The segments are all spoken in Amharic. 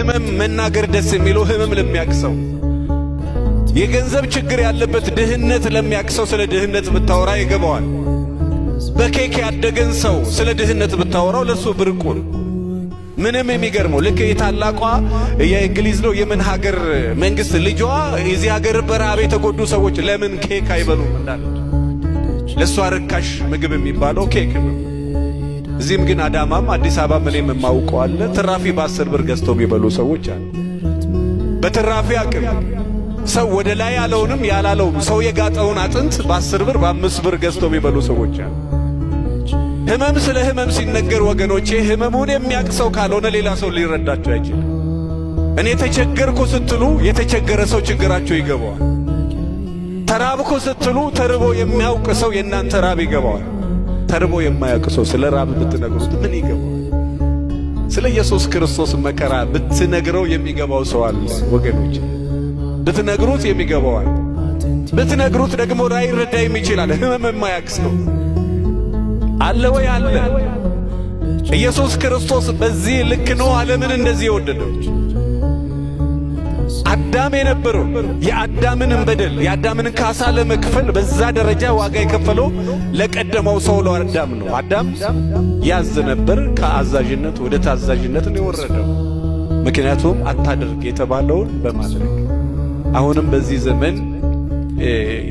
ህመም መናገር ደስ የሚለው ህመም ለሚያክሰው የገንዘብ ችግር ያለበት ድህነት ለሚያክሰው ስለ ድህነት ብታወራ ይገባዋል። በኬክ ያደገን ሰው ስለ ድህነት ብታወራው ለሱ ብርቁ ነው። ምንም የሚገርመው ልክ የታላቋ የእንግሊዝ ነው የምን ሀገር መንግስት ልጇ የዚህ ሀገር በረሃብ የተጎዱ ሰዎች ለምን ኬክ አይበሉም እንዳለች ለሷ ርካሽ ምግብ የሚባለው ኬክ ነው። እዚህም ግን አዳማም አዲስ አበባ ምን የማውቀው አለ ትራፊ በ10 ብር ገዝተው የሚበሉ ሰዎች አሉ። በትራፊ አቅም ሰው ወደ ላይ ያለውንም ያላለውም ሰው የጋጠውን አጥንት በ10 ብር በ5 ብር ገዝተው የሚበሉ ሰዎች አሉ። ህመም ስለ ህመም ሲነገር ወገኖቼ ህመሙን የሚያቅሰው ካልሆነ ሌላ ሰው ሊረዳቸው አይችልም። እኔ ተቸገርኩ ስትሉ የተቸገረ ሰው ችግራቸው ይገባዋል። ተራብኩ ስትሉ ተርቦ የሚያውቅ ሰው የእናንተ ራብ ይገባዋል። ተርቦ የማያውቅ ሰው ስለ ራብ ብትነግሩት ምን ይገባዋል? ስለ ኢየሱስ ክርስቶስ መከራ ብትነግረው የሚገባው ሰው አለ ወገኖቼ። ብትነግሩት የሚገባዋል። ብትነግሩት ደግሞ ላይረዳም ይችላል። ህመም የማያውቅ ሰው አለ ወይ? አለ። ኢየሱስ ክርስቶስ በዚህ ልክ ነው ዓለምን እንደዚህ የወደደው። አዳም የነበረው የአዳምን በደል የአዳምን ካሳ ለመክፈል በዛ ደረጃ ዋጋ የከፈለው ለቀደመው ሰው ለአዳም ነው። አዳም ያዝ ነበር፣ ከአዛዥነት ወደ ታዛዥነት ነው የወረደው። ምክንያቱም አታድርግ የተባለውን በማድረግ አሁንም በዚህ ዘመን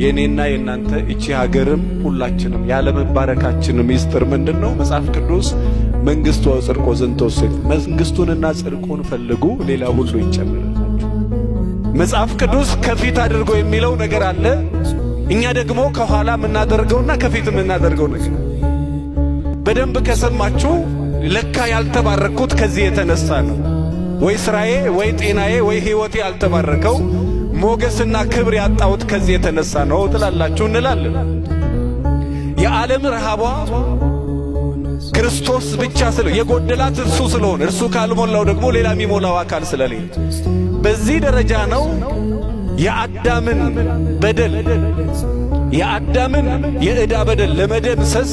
የኔና የናንተ እቺ ሀገርም ሁላችንም ያለ መባረካችን ሚስጥር ምንድነው? መጽሐፍ ቅዱስ መንግስቱ ወጽድቆ ዘንተ ወሰት መንግስቱንና ጽድቁን ፈልጉ ሌላ ሁሉ ይጨመራል። መጽሐፍ ቅዱስ ከፊት አድርጎ የሚለው ነገር አለ። እኛ ደግሞ ከኋላ የምናደርገውና ከፊት የምናደርገው ነገር በደንብ ከሰማችሁ ለካ ያልተባረኩት ከዚህ የተነሳ ነው። ወይ ስራዬ ወይ ጤናዬ ወይ ህይወቴ ያልተባረከው ሞገስና ክብር ያጣውት ከዚህ የተነሳ ነው ትላላችሁ እንላለን። የዓለም ረሃቧ ክርስቶስ ብቻ የጎደላት እርሱ ስለሆነ እርሱ ካልሞላው ደግሞ ሌላ የሚሞላው አካል ስለሌለ በዚህ ደረጃ ነው የአዳምን በደል የአዳምን የዕዳ በደል ለመደምሰስ